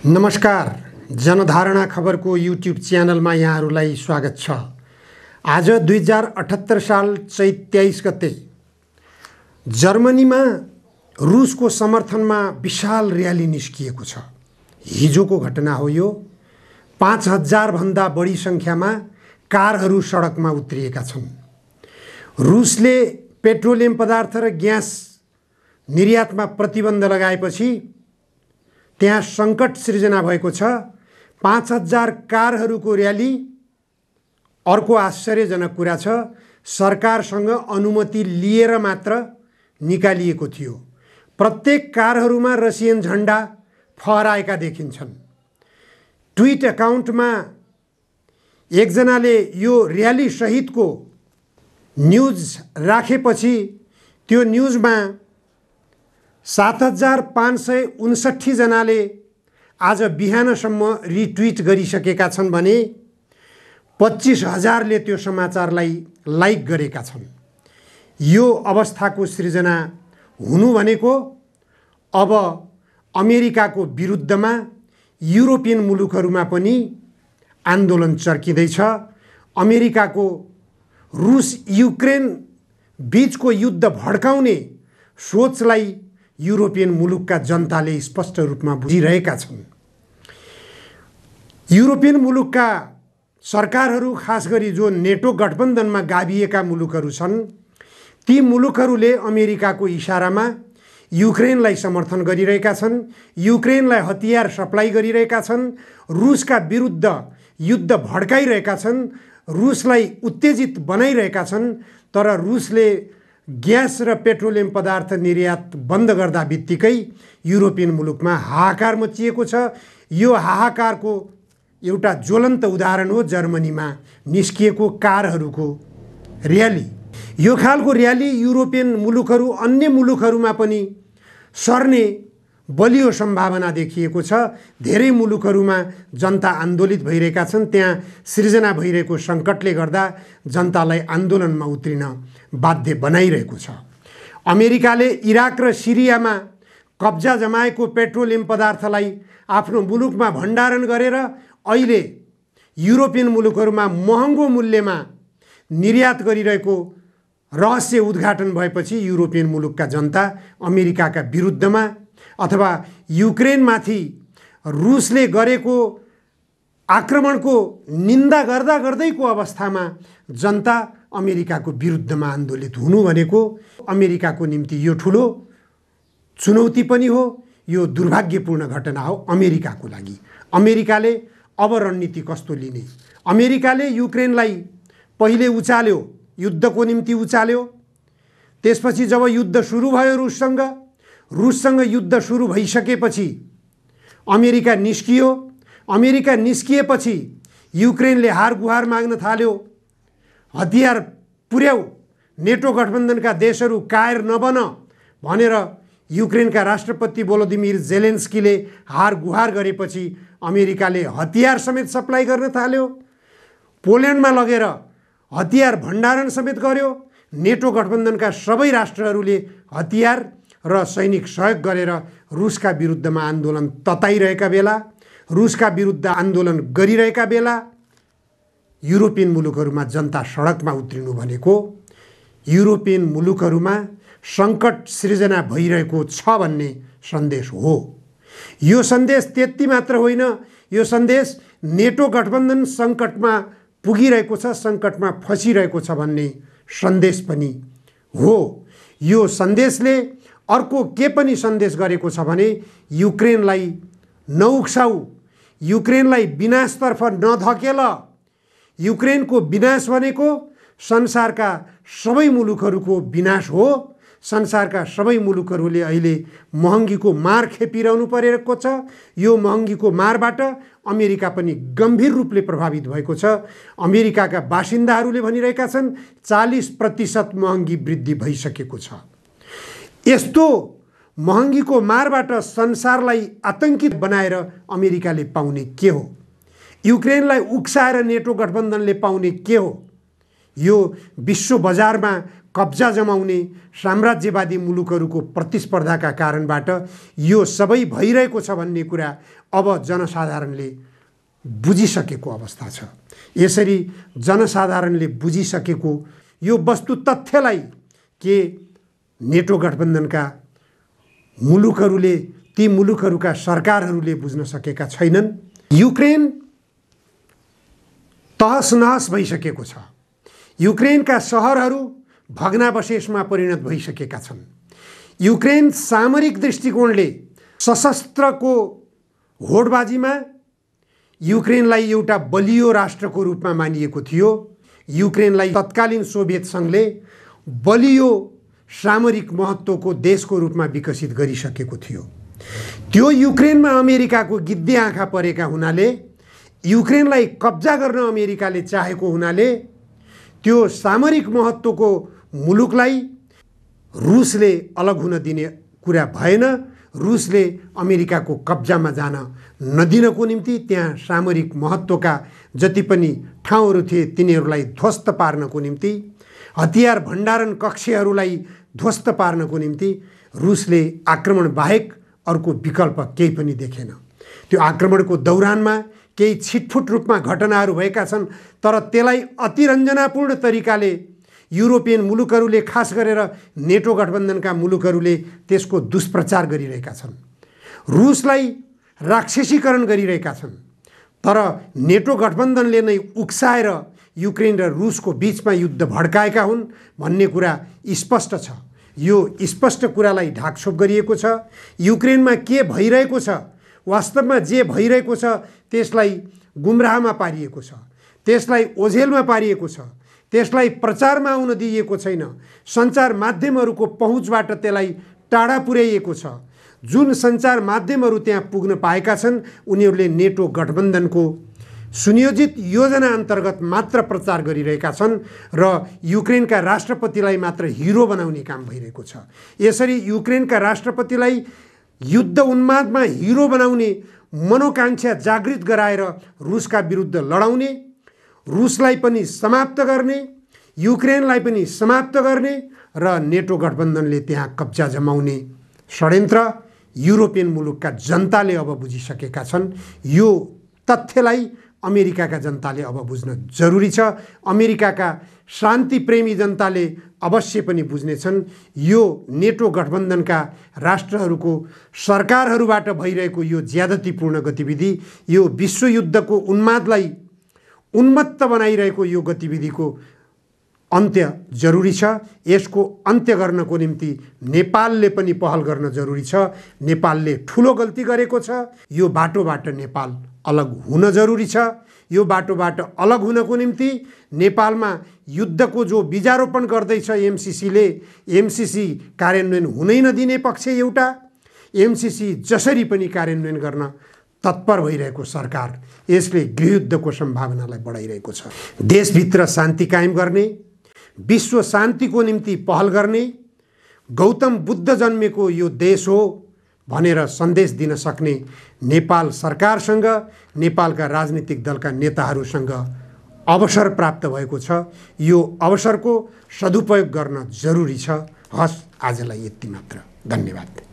नमस्कार। जनधारणा खबरको युट्युब च्यानलमा यहाँहरूलाई स्वागत छ। आज 2078 साल चैत 23 गते जर्मनीमा रुसको समर्थनमा विशाल र्याली निस्किएको छ। हिजोको घटना हो यो। 5000 भन्दा बढी संख्यामा कारहरू सडकमा उत्रिएका छन्। रुसले पेट्रोलियम पदार्थ र ग्यास निर्यातमा प्रतिबन्ध लगाएपछि त्यहाँ सङ्कट सृजना भएको छ। 5000 कारहरूको र्याली। अर्को आश्चर्यजनक कुरा छ, सरकारसँग अनुमति लिएर मात्र निकालिएको थियो। प्रत्येक कारहरूमा रसियन झण्डा फहराएका देखिन्छन्। ट्विट अकाउन्टमा एकजनाले यो र्याली सहितको न्युज राखेपछि त्यो न्युजमा 7559 जनाले आज बिहानसम्म रिट्विट गरिसकेका छन् भने 25000ले त्यो समाचारलाई लाइक गरेका छन्। यो अवस्थाको सृजना हुनु भनेको अब अमेरिकाको विरुद्धमा युरोपियन मुलुकहरूमा पनि आन्दोलन चर्किँदैछ। अमेरिकाको रुस युक्रेन बीचको युद्ध भड्काउने सोचलाई युरोपियन मुलुकका जनताले स्पष्ट रूपमा बुझिरहेका छन्। युरोपियन मुलुकका सरकारहरू, खास गरी जो नेटो गठबन्धनमा गाभिएका मुलुकहरू छन्, ती मुलुकहरूले अमेरिकाको इशारामा युक्रेनलाई समर्थन गरिरहेका छन्, युक्रेनलाई हतियार सप्लाई गरिरहेका छन्, रुसका विरुद्ध युद्ध भड्काइरहेका छन्, रुसलाई उत्तेजित बनाइरहेका छन्। तर रुसले ग्यास र पेट्रोलियम पदार्थ निर्यात बन्द गर्दा बित्तिकै युरोपियन मुलुकमा हाहाकार मचिएको छ। यो हाहाकारको एउटा ज्वलन्त उदाहरण हो जर्मनीमा निस्किएको कारहरूको र्याली। यो खालको र्याली युरोपियन मुलुकहरू, अन्य मुलुकहरूमा पनि सर्ने बलियो सम्भावना देखिएको छ। धेरै मुलुकहरूमा जनता आन्दोलित भइरहेका छन्। त्यहाँ सृजना भइरहेको सङ्कटले गर्दा जनतालाई आन्दोलनमा उत्रिन बाध्य बनाइरहेको छ। अमेरिकाले इराक र सिरियामा कब्जा जमाएको पेट्रोलियम पदार्थलाई आफ्नो मुलुकमा भण्डारण गरेर अहिले युरोपियन मुलुकहरूमा महँगो मूल्यमा निर्यात गरिरहेको रहस्य उद्घाटन भएपछि युरोपियन मुलुकका जनता अमेरिकाका विरुद्धमा अथवा युक्रेनमाथि रुसले गरेको आक्रमणको निन्दा गर्दा गर्दैको अवस्थामा जनता अमेरिकाको विरुद्धमा आन्दोलित हुनु भनेको अमेरिकाको निम्ति यो ठुलो चुनौती पनि हो। यो दुर्भाग्यपूर्ण घटना हो अमेरिकाको लागि। अमेरिकाले अब रणनीति कस्तो लिने? अमेरिकाले युक्रेनलाई पहिले उचाल्यो, युद्धको निम्ति उचाल्यो। त्यसपछि जब युद्ध सुरु भयो रुससँग युद्ध सुरु भइसकेपछि अमेरिका निस्कियो। अमेरिका निस्किएपछि युक्रेनले हार गुहार माग्न थाल्यो। हतियार पुर्याऊ, नेटो गठबन्धनका देशहरू कायर नबन भनेर युक्रेनका राष्ट्रपति भोलोदिमिर जेलेन्स्कीले हार गुहार गरेपछि अमेरिकाले हतियार समेत सप्लाई गर्न थाल्यो। पोल्यान्डमा लगेर हतियार भण्डारण समेत गर्यो। नेटो गठबन्धनका सबै राष्ट्रहरूले हतियार र सैनिक सहयोग गरेर रुसका विरुद्धमा आन्दोलन तताइरहेका बेला, रुसका विरुद्ध आन्दोलन गरिरहेका बेला युरोपियन मुलुकहरूमा जनता सडकमा उत्रिनु भनेको युरोपियन मुलुकहरूमा सङ्कट सृजना भइरहेको छ भन्ने सन्देश हो। यो सन्देश त्यति मात्र होइन, यो सन्देश नेटो गठबन्धन सङ्कटमा पुगिरहेको छ, सङ्कटमा फसिरहेको छ भन्ने सन्देश पनि हो। यो सन्देशले अर्को के पनि सन्देश गरेको छ भने युक्रेनलाई नउक्साऊ, युक्रेनलाई विनाशतर्फ नधकेल। युक्रेनको विनाश भनेको संसारका सबै मुलुकहरूको विनाश हो। संसारका सबै मुलुकहरूले अहिले महँगीको मार खेपिरहनु परेको छ। यो महँगीको मारबाट अमेरिका पनि गम्भीर रूपले प्रभावित भएको छ। अमेरिकाका बासिन्दाहरूले भनिरहेका छन् 40% महँगी वृद्धि भइसकेको छ। यस्तो महँगीको मारबाट संसारलाई आतंकित बनाएर अमेरिकाले पाउने के हो? युक्रेनलाई उक्साएर नेटो गठबन्धनले पाउने के हो? यो विश्व बजारमा कब्जा जमाउने साम्राज्यवादी मुलुकहरूको प्रतिस्पर्धाका कारणबाट यो सबै भइरहेको छ भन्ने कुरा अब जनसाधारणले बुझिसकेको अवस्था छ। यसरी जनसाधारणले बुझिसकेको यो वस्तु तथ्यलाई के नेटो गठबन्धनका मुलुकहरूले, ती मुलुकहरूका सरकारहरूले बुझ्न सकेका छैनन्। युक्रेन तहस नहस भइसकेको छ। युक्रेनका सहरहरू भग्नावशेषमा परिणत भइसकेका छन्। युक्रेन सामरिक दृष्टिकोणले सशस्त्रको होडबाजीमा युक्रेनलाई एउटा बलियो राष्ट्रको रूपमा मानिएको थियो। युक्रेनलाई तत्कालीन सोभियत सङ्घले बलियो सामरिक महत्त्वको देशको रूपमा विकसित गरिसकेको थियो। त्यो युक्रेनमा अमेरिकाको गिद्धे आँखा परेका हुनाले, युक्रेनलाई कब्जा गर्न अमेरिकाले चाहेको हुनाले त्यो सामरिक महत्त्वको मुलुकलाई रुसले अलग हुन दिने कुरा भएन। रुसले अमेरिकाको कब्जामा जान नदिनको निम्ति त्यहाँ सामरिक महत्त्वका जति पनि ठाउँहरू थिए तिनीहरूलाई ध्वस्त पार्नको निम्ति, हतियार भण्डारण कक्षहरूलाई ध्वस्त पार्नको निम्ति रुसले आक्रमण बाहेक अर्को विकल्प केही पनि देखेन। त्यो आक्रमणको दौरानमा केही छिटफुट रूपमा घटनाहरू भएका छन्, तर त्यसलाई अतिरञ्जनापूर्ण तरिकाले युरोपियन मुलुकहरूले, खास गरेर नेटो गठबन्धनका मुलुकहरूले त्यसको दुष्प्रचार गरिरहेका छन्, रुसलाई राक्षसीकरण गरिरहेका छन्। तर नेटो गठबन्धनले नै उक्साएर युक्रेन र रुसको बीचमा युद्ध भड्काएका हुन् भन्ने कुरा स्पष्ट छ। यो स्पष्ट कुरालाई ढाकछोप गरिएको छ। युक्रेनमा के भइरहेको छ, वास्तवमा जे भइरहेको छ त्यसलाई गुमराहमा पारिएको छ, त्यसलाई ओझेलमा पारिएको छ, त्यसलाई प्रचारमा आउन दिइएको छैन। सञ्चार माध्यमहरूको पहुँचबाट त्यसलाई टाढा पुर्याइएको छ। जुन सञ्चार माध्यमहरू त्यहाँ पुग्न पाएका छन् उनीहरूले नेटो गठबन्धनको सुनियोजित योजना अन्तर्गत मात्र प्रचार गरिरहेका छन् र युक्रेनका राष्ट्रपतिलाई मात्र हिरो बनाउने काम भइरहेको छ। यसरी युक्रेनका राष्ट्रपतिलाई युद्ध उन्मादमा हिरो बनाउने मनोकांक्षा जागृत गराएर रुसका विरुद्ध लडाउने, रुसलाई पनि समाप्त गर्ने, युक्रेनलाई पनि समाप्त गर्ने र नेटो गठबन्धनले त्यहाँ कब्जा जमाउने षड्यन्त्र युरोपियन मुलुकका जनताले अब बुझिसकेका छन्। यो तथ्यलाई अमेरिकाका जनताले अब बुझ्न जरुरी छ। अमेरिकाका शान्तिप्रेमी जनताले अवश्य पनि बुझ्नेछन् यो नेटो गठबन्धनका राष्ट्रहरूको सरकारहरूबाट भइरहेको यो ज्यादतीपूर्ण गतिविधि, यो विश्वयुद्धको उन्मादलाई उन्मत्त बनाइरहेको यो गतिविधिको अन्त्य जरुरी छ। यसको अन्त्य गर्नको निम्ति नेपालले पनि पहल गर्न जरुरी छ। नेपालले ठुलो गल्ती गरेको छ। यो बाटोबाट नेपाल अलग हुन जरुरी छ। यो बाटोबाट अलग हुनको निम्ति नेपालमा युद्धको जो बीजारोपण गर्दैछ एमसीसीले, एमसीसी कार्यान्वयन हुनै नदिने पक्ष एउटा, एमसीसी जसरी पनि कार्यान्वयन गर्न तत्पर भइरहेको सरकार, यसले गृहयुद्धको सम्भावनालाई बढाइरहेको छ। देशभित्र शान्ति कायम गर्ने, विश्व शान्तिको निम्ति पहल गर्ने, गौतम बुद्ध जन्मेको यो देश हो भनेर सन्देश दिन सक्ने नेपाल सरकारसँग, नेपालका राजनीतिक दलका नेताहरूसँग अवसर प्राप्त भएको छ। यो अवसरको सदुपयोग गर्न जरुरी छ। हस्, आजलाई यति मात्र। धन्यवाद।